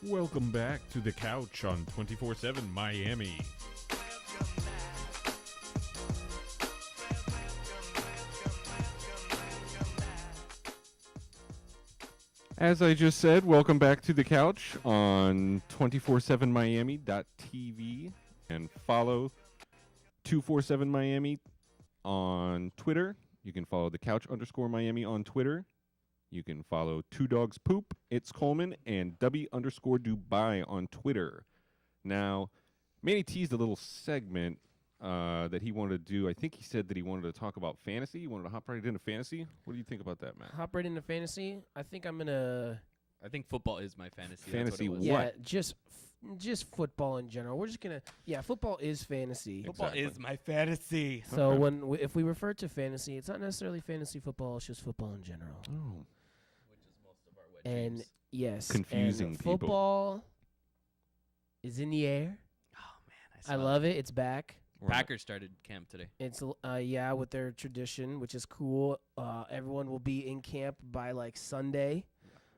Welcome back to the couch on 24/7 Miami. As I just said, welcome back to the couch on 247miami.tv and follow 247 Miami on Twitter. You can follow the couch_Miami on Twitter. You can follow Two Dogs Poop, It's Coleman, and W_Dubai on Twitter. Now, Manny teased a little segment that he wanted to do. I think he said that he wanted to talk about fantasy. He wanted to hop right into fantasy. What do you think about that, Matt? Hop right into fantasy. I think I'm gonna. I think football is my fantasy. Fantasy That's what? Yeah, just football in general. We're just gonna. Yeah, football is fantasy. Football Exactly. is my fantasy. So Okay. if we refer to fantasy, it's not necessarily fantasy football. It's just football in general. Oh. Which is most of our wet And dreams. yes, Confusing and people. football is in the air. Oh man, I love it. It's back. Packers started camp today. It's yeah, with their tradition, which is cool. Everyone will be in camp by like Sunday,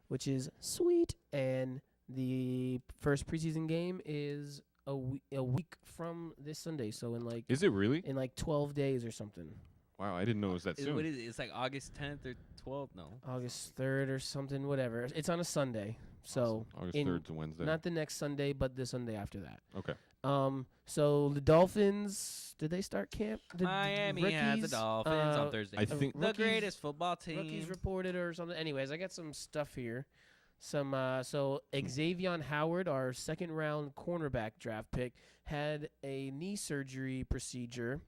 which is sweet. And the first preseason game is a week from this Sunday. So Is it really? in like 12 days or something, Wow, I didn't know it was that soon. What is it? It's like August 10th or 12th. No. August 3rd or something, whatever. It's on a Sunday. So August in- 3rd to Wednesday. not the next Sunday, but the Sunday after that. Okay. So the Dolphins, did they start camp? Miami has the rookies, Dolphins on Thursday. I think the rookies- greatest football team. Rookies reported or something. Anyways, I got some stuff here. So Xavier Howard, our second round cornerback draft pick, had a knee surgery procedure.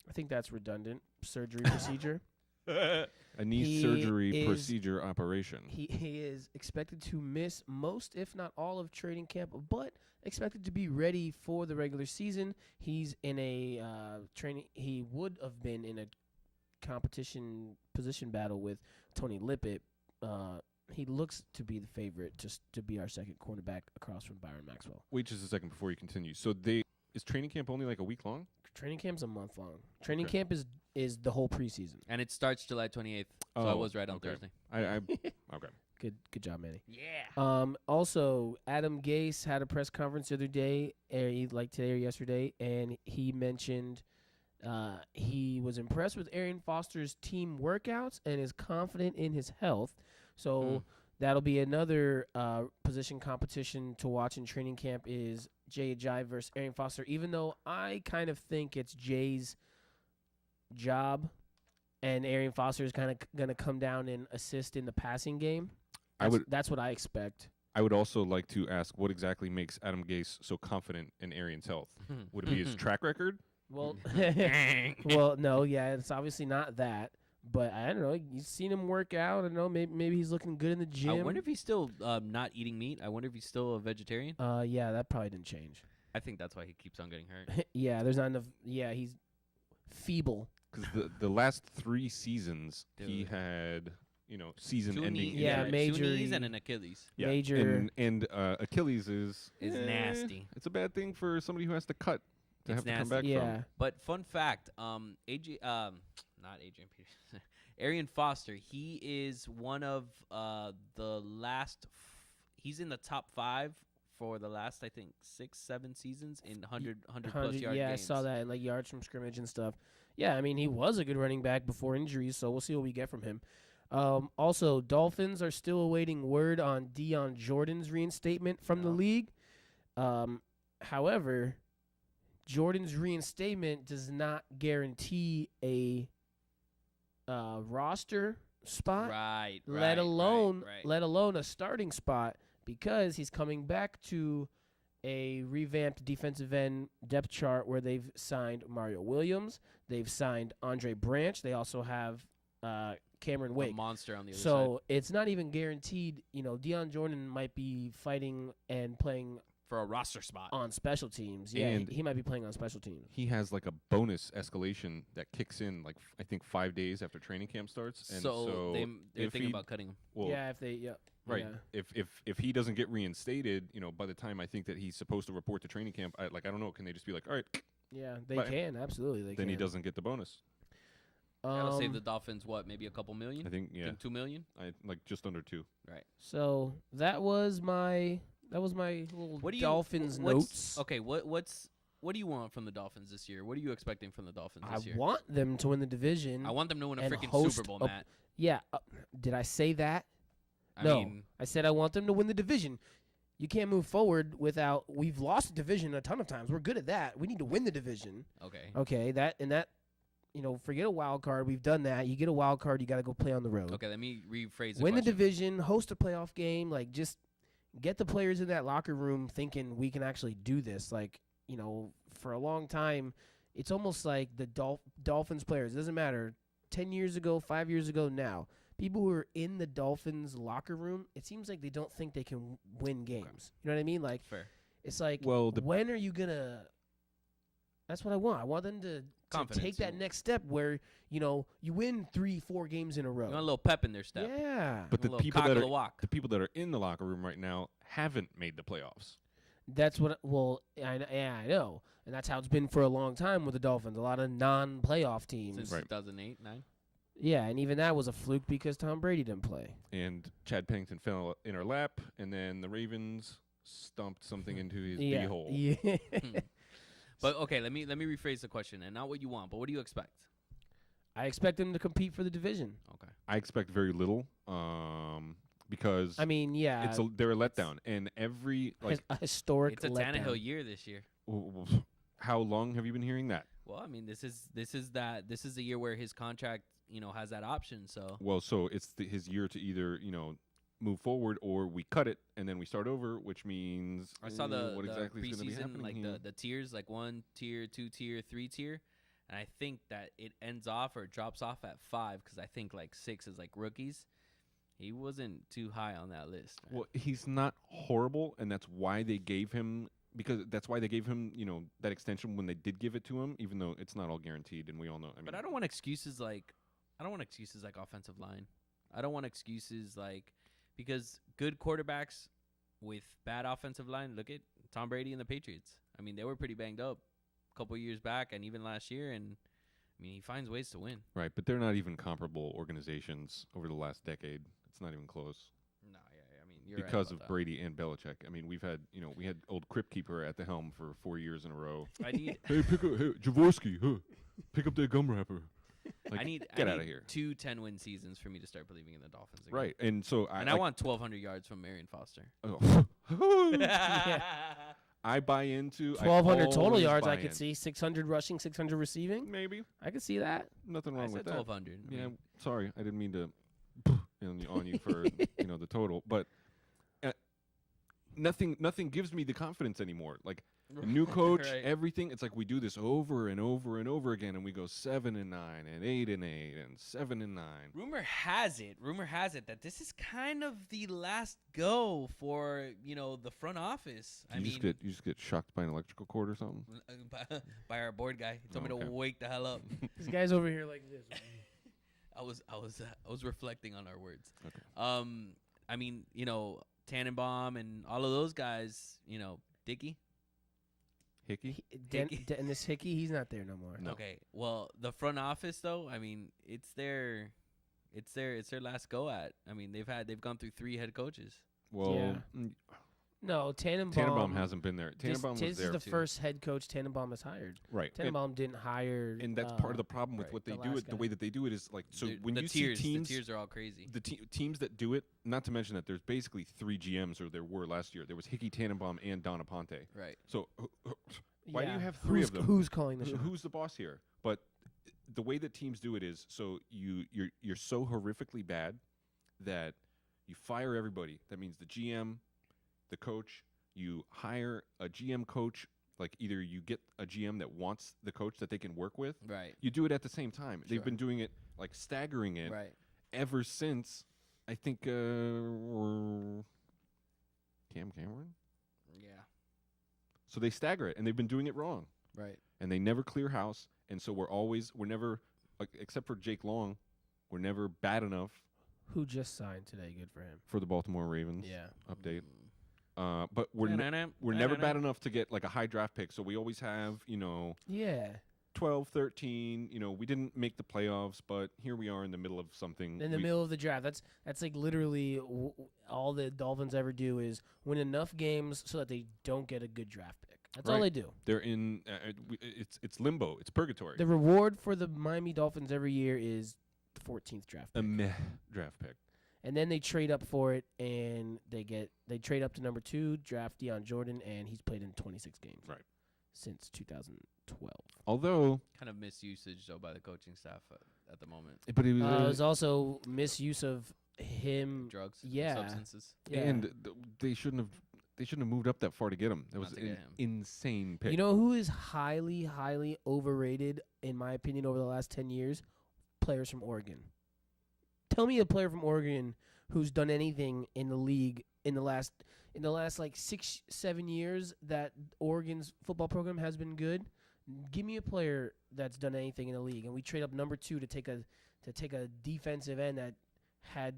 I think that's redundant. Surgery procedure. A knee He surgery is- procedure operation. He is expected to miss most, if not all, of training camp, but expected to be ready for the regular season. He's in a training. He would have been in a competition position battle with Tony Lippett. He looks to be the favorite to be our second cornerback across from Byron Maxwell. Wait just a second before you continue. So is training camp only like a week long? Training camp's a month long. Training Okay. camp is the whole preseason. And it starts July 28th. So I was right on okay. Thursday. I okay. Good job, Manny. Yeah. Also, Adam Gase had a press conference the other day, like today or yesterday, and he mentioned he was impressed with Arian Foster's team workouts and is confident in his health. So that'll be another position competition to watch in training camp is Jay Ajayi versus Arian Foster, even though I kind of think it's Jay's job and Arian Foster is kind of going to come down and assist in the passing game. That's what I expect. I would also like to ask what exactly makes Adam Gase so confident in Arian's health? Would it be his track record? Well, well, no, yeah, it's obviously not that. But I don't know. You've seen him work out. I don't know. Maybe he's looking good in the gym. I wonder if he's still not eating meat. I wonder if he's still a vegetarian. Yeah, that probably didn't change. I think that's why he keeps on getting hurt. Yeah, there's not enough. Yeah, he's feeble. Because the last 3 seasons he Dude. had season-ending. Yeah, two major- knees and an Achilles Yeah, Major- and Achilles is nasty. It's a bad thing for somebody who has to cut to It's have to come nasty. back Yeah. from. But fun fact, not Adrian Peterson, Arian Foster. He is one of the last. He's in the top 5 for the last, I think, 6-7 seasons in 100 plus yard yeah, games. I saw that in like yards from scrimmage and stuff. Yeah, I mean he was a good running back before injuries, so we'll see what we get from him. Also, Dolphins are still awaiting word on Deion Jordan's reinstatement from the league. However, Jordan's reinstatement does not guarantee a roster spot, Right. let alone right. a starting spot, because he's coming back to a revamped defensive end depth chart where they've signed Mario Williams, they've signed Andre Branch, they also have Cameron A Wake. monster on the other side. So it's not even guaranteed. Deion Jordan might be fighting and playing For a roster spot. on special teams. Yeah, And- he might be playing on special teams. He has like a bonus escalation that kicks in like I think 5 days after training camp starts. And so they're if thinking he- about cutting him. well, yeah, if they right. Yeah. If he doesn't get reinstated, by the time I think that he's supposed to report to training camp, I don't know. Can they just be like, all right, Yeah, they But- can absolutely. They then can. he doesn't get the bonus? That'll save the Dolphins, maybe a couple million? I think Think 2 million? I like just under 2. Right. So that was my That was my little What do you Dolphins what's- notes. Okay, what do you want from the Dolphins this year? What are you expecting from the Dolphins I this year? want them to win the division. I want them to win a and freaking host Super Bowl, a- Matt. Yeah. Did I say that? I No. mean, I said I want them to win the division. You can't move forward without. We've lost the division a ton of times. We're good at that. We need to win the division. okay. Okay. That. Forget a wild card. We've done that. You get a wild card, you got to go play on the road. Okay, let me rephrase the Win the question. division, host a playoff game. Like, just get the players in that locker room thinking we can actually do this. Like, for a long time, it's almost like the Dolphins players. It doesn't matter. 10 years ago, 5 years ago, now. People who are in the Dolphins locker room, it seems like they don't think they can win games. You know what I mean? Like, Fair. it's like, Well, when are you going to – that's what I want. I want them to Confidence, take that you- next step where, you win 3-4 games in a row. You want a little pep in their step. Yeah. But A the little people cock that of are the walk. the people that are in the locker room right now haven't made the playoffs. That's what. Well, I know, and that's how it's been for a long time with the Dolphins. A lot of non-playoff teams. Since Right. 2008, 9. Yeah, and even that was a fluke because Tom Brady didn't play. And Chad Pennington fell in our lap, and then the Ravens stomped something into his Yeah, hole. yeah. But okay, let me rephrase the question, and not what you want, but what do you expect? I expect them to compete for the division. Okay. I expect very little, because I mean, yeah, they're a letdown, and every a historic. It's a letdown. Tannehill year this year. how long have you been hearing that? Well, I mean, this is the year where his contract, has that option. So Well, so it's his year to either move forward or we cut it and then we start over, which means I saw what the exactly is going to be preseason, happening like here? the tiers, like 1 tier, 2 tier, 3 tier, and I think that it ends off or drops off at 5 because I think like 6 is like rookies. He wasn't too high on that list. Man. Well, he's not horrible, and that's why they gave him that extension when they did give it to him, even though it's not all guaranteed, and we all know. I mean, But I don't want excuses like offensive line. I don't want excuses like because good quarterbacks with bad offensive line. Look at Tom Brady and the Patriots. I mean, they were pretty banged up a couple years back and even last year, and I mean, he finds ways to win. right, but they're not even comparable organizations over the last decade. It's not even close. No, yeah, I mean, you're right Because about of that. Brady and Belichick. I mean, we had old Crypt Keeper at the helm for 4 years in a row. I need Hey, Jaworski, pick up that gum wrapper. Like, I need get I outta need here. 2 10-win seasons for me to start believing in the Dolphins again. Right, and so And I want 1,200 yards from Marion Foster. I buy into 1,200 total always yards. buy I could in. see 600 rushing, 600 receiving. Maybe I could see that. nothing I wrong said with that. 1,200. I Yeah, mean, sorry, I didn't mean to on you for the total, but nothing gives me the confidence anymore. Like a new coach, Right. everything. It's like we do this over and over and over again, and we go 7-9 and 8-8 and 7-9. Rumor has it that this is kind of the last go for the front office. I You mean, just get shocked by an electrical cord or something. by our board guy, he told me Okay. to wake the hell up. This guy's over here like this. I was reflecting on our words. Okay. I mean, Tannenbaum and all of those guys, Dickey. Hickey. Dennis Hickey, he's not there no more. No. Okay. Well, the front office though, I mean, it's their last go at. I mean, they've gone through 3 head coaches. Well, Yeah. No, Tannenbaum. Tannenbaum hasn't been there. Tannenbaum was this there. is the too. first head coach Tannenbaum has hired. Right. Tannenbaum didn't hire. And that's part of the problem with right, what they the do. last It the guy. way that they do it is like so. When the you tiers, see teams, the tiers are all crazy. the teams that do it. Not to mention that there's basically 3 GMs, or there were last year. There was Hickey, Tannenbaum, and Donna Ponte. Right. So why do you have 3 who's, of them? Who's calling the shots? Who's the boss here? But the way that teams do it is so you're so horrifically bad that you fire everybody. That means the GM, the coach. You hire a GM coach. Like either you get a GM that wants the coach that they can work with. Right. You do it at the same time. They've Sure. been doing it like staggering it Right. ever since. I think Cam Cameron. Yeah. So they stagger it, and they've been doing it wrong, Right. and they never clear house, and so we're never, except for Jake Long, we're never bad enough Who just signed today? Good for him. for the Baltimore Ravens. Yeah. Update. But we're never bad enough to get like a high draft pick. So we always have, Yeah. 12, 13. We didn't make the playoffs, but here we are in the middle of something. In the middle of the draft. That's like literally all the Dolphins ever do is win enough games so that they don't get a good draft pick. That's all they do. They're in. It's limbo. It's purgatory. The reward for the Miami Dolphins every year is the 14th draft pick. A meh draft pick. And then they trade up for it, and they trade up to number 2, draft Deion Jordan, and he's played in 26 games. Right. Since 2012. Although Kind of misusage though by the coaching staff at the moment. but it It was also misuse of him. Drugs, Yeah. substances. Yeah. and they shouldn't have moved up that far to get him. That Not was to get an him. insane pick. You know who is highly, highly overrated, in my opinion, over the last 10 years? Players from Oregon. Tell me a player from Oregon who's done anything in the league in the last like 6-7 years that Oregon's football program has been good. Give me a player that's done anything in the league, and we trade up number 2 to take a defensive end that had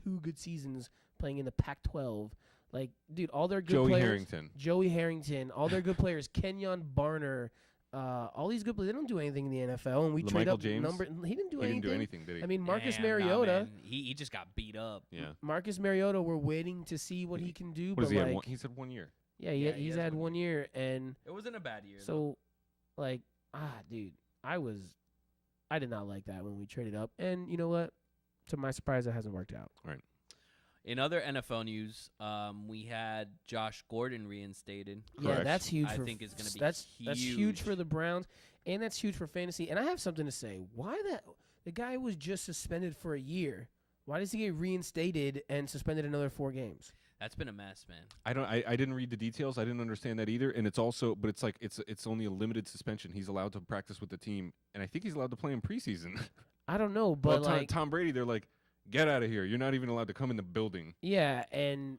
2 good seasons playing in the Pac-12. Like, dude, all their good players. Joey Harrington. All their good players. Kenyon Barner. All these good players. They don't do anything in the NFL, and we trade up James? number. He didn't do He anything. didn't do anything, did he? I mean, Marcus Damn, Mariota. Nah, man. He just got beat up. Yeah. Marcus Mariota. We're waiting to see what he can do. What but does he have? like, He said 1 year. yeah, Yeah, he he's has had 1 1 year, and It wasn't a bad year. so, like, dude, I did not like that when we traded up, and you know what? To my surprise, it hasn't worked out. In other NFL news, we had Josh Gordon reinstated. Yeah, Correct. that's huge. I for think is gonna be that's huge for huge. the Browns, and that's huge for fantasy. And I have something to say. Why the guy was just suspended for a year? Why does he get reinstated and suspended another 4 games? That's been a mess, man. I didn't read the details. I didn't understand that either. And it's also, but it's like it's only a limited suspension. He's allowed to practice with the team, and I think he's allowed to play in preseason. I don't know, but well, like, Tom Brady, they're like, get out of here. You're not even allowed to come in the building. yeah, and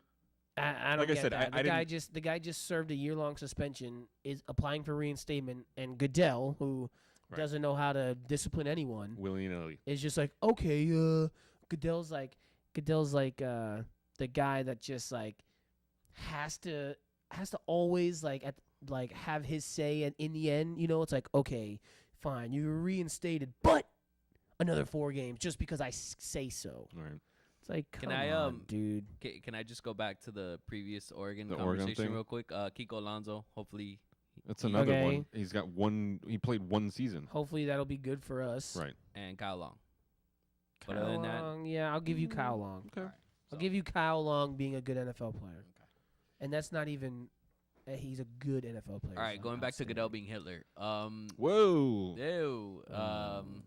I don't Like I get said, that. I The guy just served a year-long suspension, is applying for reinstatement, and Goodell, who Right. doesn't know how to discipline anyone, Willy-nilly. is just like, okay, Goodell's like the guy that just like has to always like have his say, and in the end, it's like, okay, fine, you were reinstated, but another 4 games just because I say so. All right. It's like, Can come I, on, dude. Can I just go back to the previous Oregon The Oregon conversation thing? real quick? Kiko Alonso, hopefully. That's another Okay. one. He's got one. He played 1 season. Hopefully that'll be good for us. Right. And Kyle Long. But Kyle other than that, Long, yeah, I'll give you Kyle Long. Okay. all right, I'll so- give you Kyle Long being a good NFL player, Okay. and that's not even. He's a good NFL player. All right, It's going not back to Goodell outstanding. being Hitler. Whoa. Ew. Um,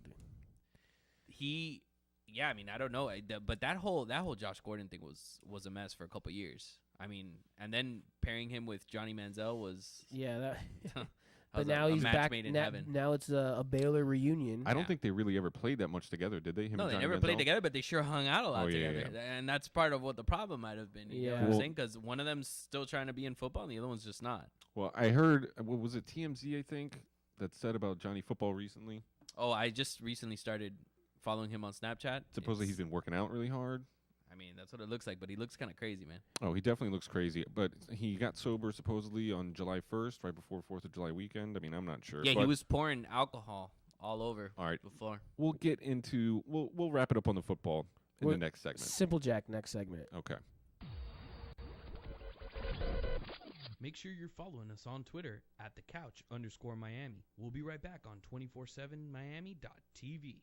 He, yeah, I mean, I don't know, but that whole Josh Gordon thing was a mess for a couple years. I mean, and then pairing him with Johnny Manziel was. Yeah, that. was But now a he's match back. made in Now, heaven. now it's a Baylor reunion. I don't Yeah. think they really ever played that much together, did they? Him No, and they Johnny never Manziel? played together, but they sure hung out a lot Oh, yeah, together, and that's part of what the problem might have been. You know what Yeah. I'm Well- saying? Because one of them's still trying to be in football, and the other one's just not. Well, I heard, what was it, TMZ, I think, that said about Johnny Football recently? Oh, I just recently started following him on Snapchat. Supposedly he's been working out really hard. I mean, that's what it looks like, but he looks kind of crazy, man. Oh, he definitely looks crazy. But he got sober supposedly on July 1st, right before 4th of July weekend. I mean, I'm not sure. Yeah, he but was pouring alcohol all over All right. the floor. We'll get into, we'll wrap it up on the football in We're- the next segment. Simple Jack. Next segment. Okay. Make sure you're following us on Twitter at @thecouch_Miami. We'll be right back on 247miami.tv.